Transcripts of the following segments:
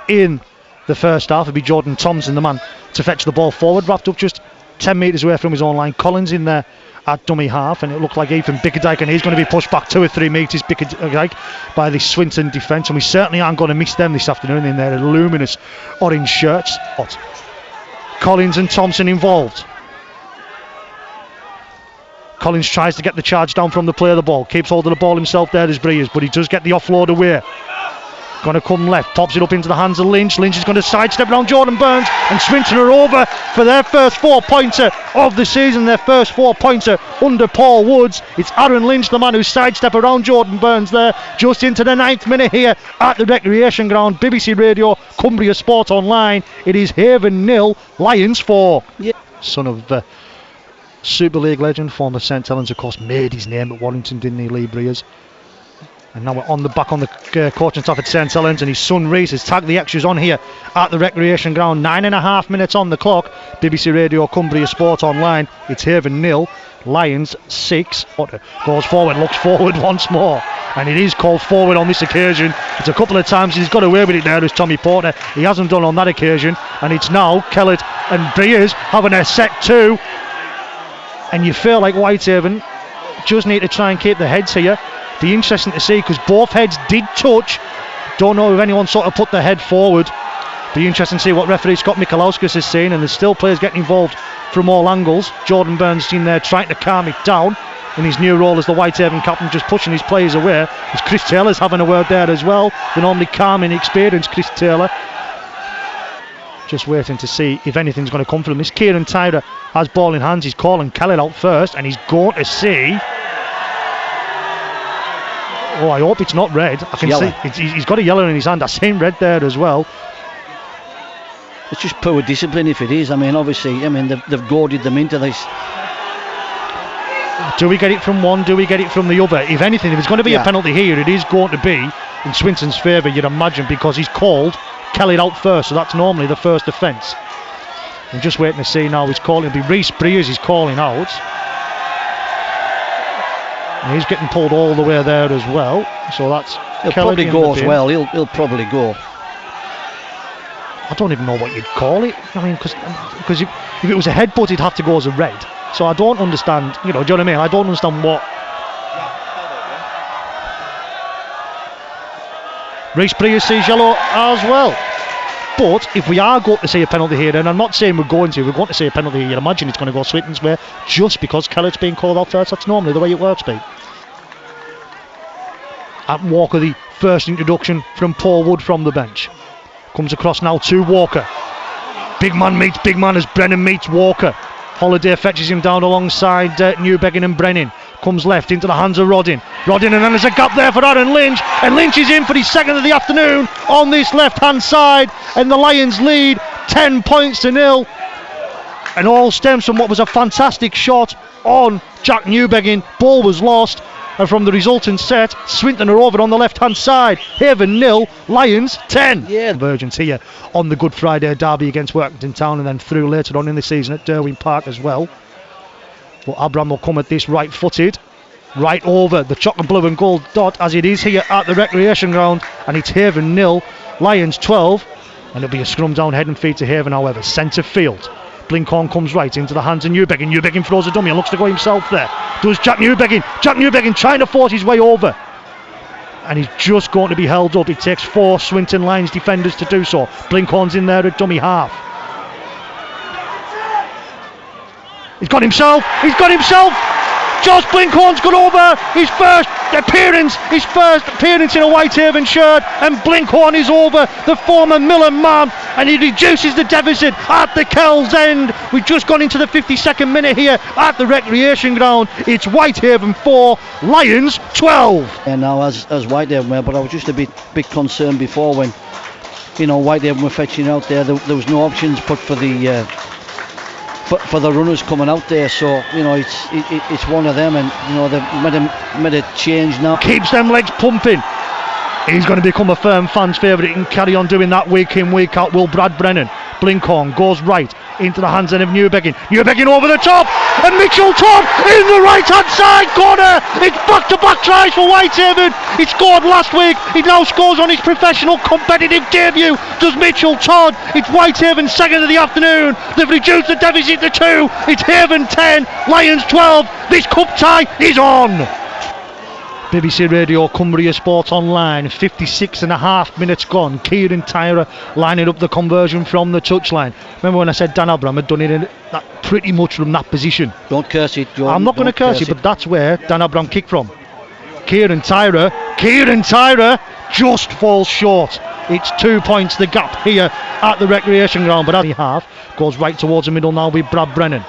in the first half. It'll be Jordan Thompson, the man to fetch the ball forward, wrapped up just 10 metres away from his own line. Collins in there at dummy half, and it looked like Ethan Bickerdike, and he's going to be pushed back 2 or 3 metres, Bickerdike, by the Swinton defence, and we certainly aren't going to miss them this afternoon in their luminous orange shirts. Collins and Thompson involved. Collins tries to get the charge down from the play of the ball, keeps hold of the ball himself there as Breers, but he does get the offload away. Going to come left, pops it up into the hands of Lynch. Lynch is going to sidestep around Jordan Burns, and Swinton are over for their first 4-pointer of the season, their first 4-pointer under Paul Woods. It's Aaron Lynch, the man who sidestepped around Jordan Burns there, just into the 9th minute here at the Recreation Ground. BBC Radio, Cumbria Sport Online. It is Haven 0, Lions 4. Yeah. Son of Super League legend, former St Helens, of course, made his name at Warrington, didn't he, Lee Breers? And now we're on the coaching staff at St Helens, and his son Reese has tagged the extras on here at the Recreation Ground. 9.5 minutes on the clock. BBC Radio, Cumbria Sport Online. It's Haven 0, Lions 6. Goes forward, looks forward once more, and it is called forward on this occasion. It's a couple of times he's got away with it there as Tommy Porter. He hasn't done on that occasion, and it's now Kellett and Breers having a set 2. And you feel like Whitehaven just need to try and keep the heads here. Be interesting to see, because both heads did touch. Don't know if anyone sort of put their head forward. Be interesting to see what referee Scott Michalauskas has seen, and there's still players getting involved from all angles. Jordan Burns in there trying to calm it down in his new role as the Whitehaven captain, just pushing his players away. As Chris Taylor's having a word there as well, the normally calm and experienced Chris Taylor. Just waiting to see if anything's going to come from him. This Kieran Tyler has ball in hands. He's calling Kellett out first, and he's going to see. Oh, I hope it's not red. I can see he's got a yellow in his hand. I've seen red there as well. It's just poor discipline if it is. I mean, obviously, they've goaded them into this. Do we get it from one? Do we get it from the other? If anything, if it's going to be a penalty here, it is going to be in Swinton's favour, you'd imagine, because he's called Kellett out first, so that's normally the first offence. I'm just waiting to see now. He's calling. It'll be Reese Breers he's calling out. And he's getting pulled all the way there as well. So that's he'll probably go as well. He'll probably go. I don't even know what you'd call it. I mean, because if it was a headbutt, it'd have to go as a red. So I don't understand. Do you know what I mean? I don't understand what. Reese Breers sees yellow as well. But if we are going to see a penalty here, and I'm not saying we're going to see a penalty here, you'd imagine it's going to go Swinton's way, just because Kellett's being called out first. That's normally the way it works, Pete. At Walker, the first introduction from Paul Wood from the bench. Comes across now to Walker. Big man meets big man as Brennan meets Walker. Holiday fetches him down alongside Newbegin and Brennan. Comes left into the hands of Rodin, and then there's a gap there for Aaron Lynch, and Lynch is in for his second of the afternoon on this left hand side, and the Lions lead 10 points to 0, and all stems from what was a fantastic shot on Jack Newbegin. Ball was lost, and from the resultant set, Swinton are over on the left hand side. Haven 0, Lions 10. Virgins here on the Good Friday derby against Workington Town, and then through later on in the season at Derwent Park as well. But Abram will come at this right-footed, right over the chocolate blue and gold dot, as it is here at the Recreation Ground, and it's Haven 0, Lions 12, and it'll be a scrum down head and feet to Haven, however. Centre field. Blinkhorn comes right into the hands of Newbegin. Newbegin throws a dummy and looks to go himself there. Does Jack Newbegin. Jack Newbegin trying to force his way over, and he's just going to be held up. It takes 4 Swinton Lions defenders to do so. Blinkhorn's in there at dummy half. He's got himself. Josh Blinkhorn's got over his first appearance in a Whitehaven shirt, and Blinkhorn is over, the former Millen man, and he reduces the deficit at the Kells end. We've just gone into the 52nd minute here at the Recreation Ground. It's Whitehaven 4, Lions 12. And now as Whitehaven were, but I was just a bit concerned before when Whitehaven were fetching out there. There was no options put for the runners coming out there, so it's one of them, and they've made a change now. Keeps them legs pumping. He's going to become a firm fan's favourite. He can carry on doing that week in, week out. Will Brad Brennan. Blinkhorn goes right into the hands of Newbegin. Newbegin over the top, and Mitchell Todd in the right hand side corner. It's back to back tries for Whitehaven. He scored last week, he now scores on his professional competitive debut, does Mitchell Todd. It's Whitehaven's second of the afternoon. They've reduced the deficit to 2. It's Haven 10, Lions 12. This cup tie is on. BBC Radio Cumbria Sport Online, 56.5 minutes gone. Kieran Tyra lining up the conversion from the touchline. Remember when I said Dan Abram had done it in that, pretty much from that position? Don't curse it, Jordan. I'm not going to curse it, but that's where Dan Abram kicked from. Kieran Tyra just falls short. It's 2 points the gap here at the recreation ground, but at the half goes right towards the middle now with Brad Brennan.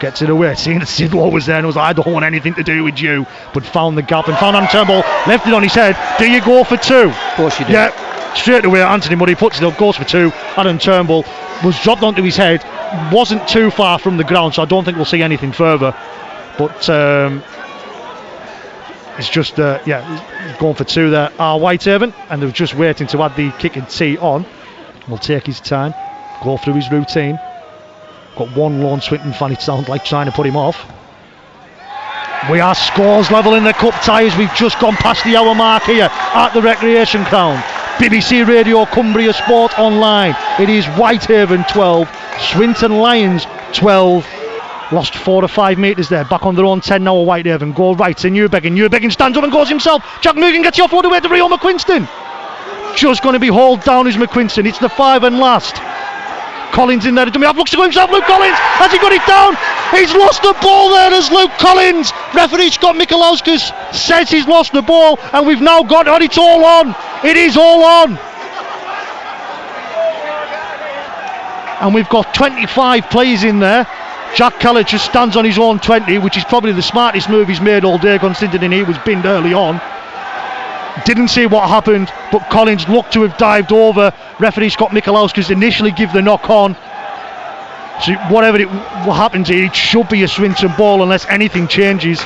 Gets it away, seeing that Sidlow was there and was like, I don't want anything to do with you, but found the gap and found Turnbull, left it on his head. Do you go for 2? Of course you do. Yeah, straight away Anthony Murray puts it up, goes for 2. Adam Turnbull was dropped onto his head, wasn't too far from the ground, so I don't think we'll see anything further. But it's just, he's going for 2 there. Whitehaven, and they're just waiting to add the kick and tee on. Will take his time, go through his routine. Got one lone Swinton fan, it sounds like trying to put him off. We are scores level in the cup tie as we've just gone past the hour mark here at the recreation ground. BBC Radio Cumbria Sport Online. It is Whitehaven 12, Swinton Lions 12. Lost 4 or 5 metres there, back on their own 10 now. Whitehaven go right to Newbegin. Newbegin stands up and goes himself. Jack Nugan gets the offload away to Rio McQuinston. Just going to be hauled down is McQuinston. It's the 5 and last. Collins in there to dummy half, looks to go himself. Luke Collins, has he got it down? He's lost the ball there as Luke Collins. Referee Scott Michalauskas says he's lost the ball, and we've now got it. It's all on. It is all on. And we've got 25 players in there. Jack Kellett just stands on his own 20, which is probably the smartest move he's made all day, considering he was binned early on. Didn't see what happened, but Collins looked to have dived over. Referee Scott Michalauskas initially give the knock on. So whatever it happens here, it should be a Swinton ball unless anything changes.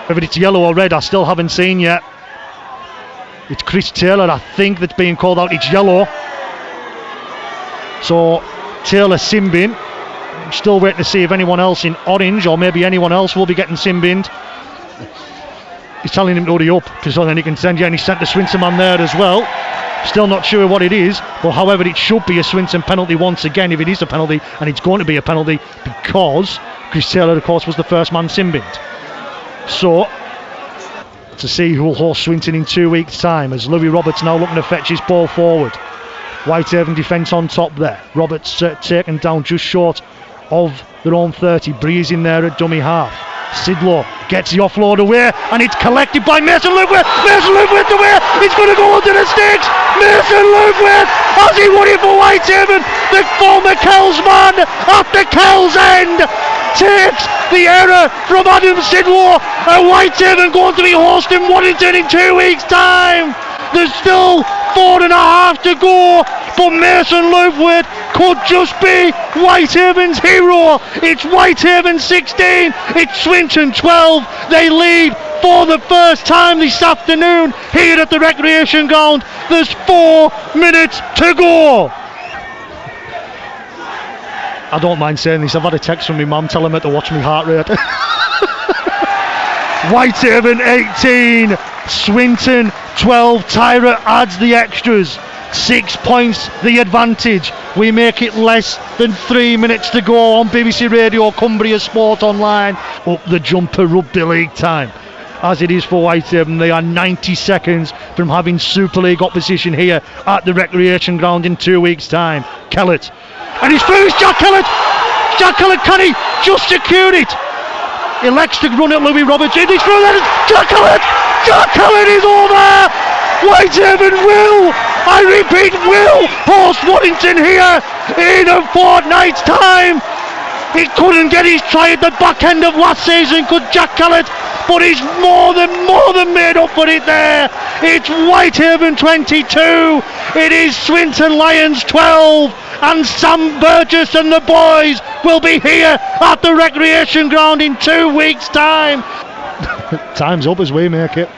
Whether it's yellow or red, I still haven't seen yet. It's Chris Taylor, I think, that's being called out. It's yellow. So Taylor sin bin. I'm still waiting to see if anyone else in orange or maybe anyone else will be getting sin binned. He's telling him to hurry up so then he can send you, and he sent the Swinton man there as well. Still not sure what it is, but however it should be a Swinton penalty once again if it is a penalty, and it's going to be a penalty because Chris Taylor of course was the first man sin binned. So to see who will host Swinton in 2 weeks time as Louis Roberts now looking to fetch his ball forward. Whitehaven defence on top there. Roberts taken down just short of their own 30. Breeze in there at dummy half. Sidlow gets the offload away, and it's collected by Mason Lewis. Mason Lewis away. It's going to go under the sticks. Mason Lewis has he won it for Whitehaven. The former Kells man at the Kells end takes the error from Adam Sidlow, and Whitehaven going to be hosting Waddington in 2 weeks' time. There's still 4.5 to go, but Mason Lovewood could just be Whitehaven's hero. It's Whitehaven 16, it's Swinton 12. They lead for the first time this afternoon here at the recreation ground. There's 4 minutes to go. I don't mind saying this, I've had a text from my mum telling me to watch my heart rate. Whitehaven 18, Swinton 12. Tyra adds the extras. 6 points the advantage. We make it less than 3 minutes to go on BBC Radio Cumbria Sport Online. Up the jumper rugby league time. As it is for Whitehaven, they are 90 seconds from having Super League opposition here at the recreation ground in 2 weeks' time. Kellett, and he's through. It's Jack Kellett. Jack Kellett, can he just secure it? He elects to run at Louis Roberts. He's through there. Jack Kellett. Jack Kellett is over. Whitehaven will, I repeat, will host Waddington here in a fortnight's time. He couldn't get his try at the back end of last season, could Jack Kellett, but he's more than made up for it there. It's Whitehaven 22, it is Swinton Lions 12, and Sam Burgess and the boys will be here at the recreation ground in 2 weeks' time. Time's up as we make it.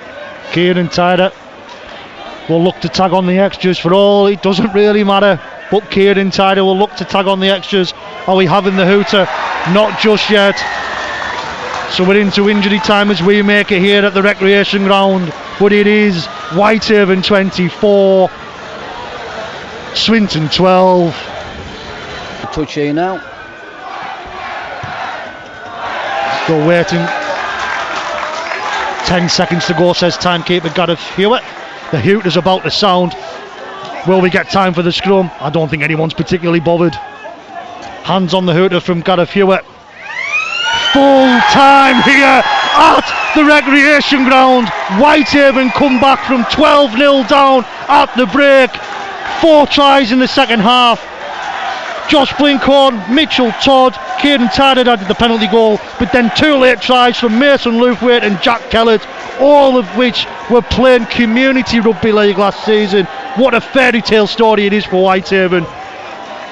Kieran Tyra will look to tag on the extras for all. It doesn't really matter. but Kieran Tyder will look to tag on the extras. Are we having the hooter? Not just yet. So we're into injury time as we make it here at the recreation ground, but it is Whitehaven 24, Swinton 12. Touch here now. Still waiting. 10 seconds to go, says timekeeper Gareth Hewitt. The hooter's about to sound. Will we get time for the scrum? I don't think anyone's particularly bothered. Hands on the hooter from Gareth Hewitt. Full time here at the recreation ground. Whitehaven come back from 12-0 down at the break. 4 tries in the second half. Josh Blinkhorn, Mitchell Todd, Kieran Tyder added the penalty goal, but then 2 late tries from Mason Luthwaite and Jack Kellett, all of which were playing community rugby league last season. What a fairy tale story it is for Whitehaven.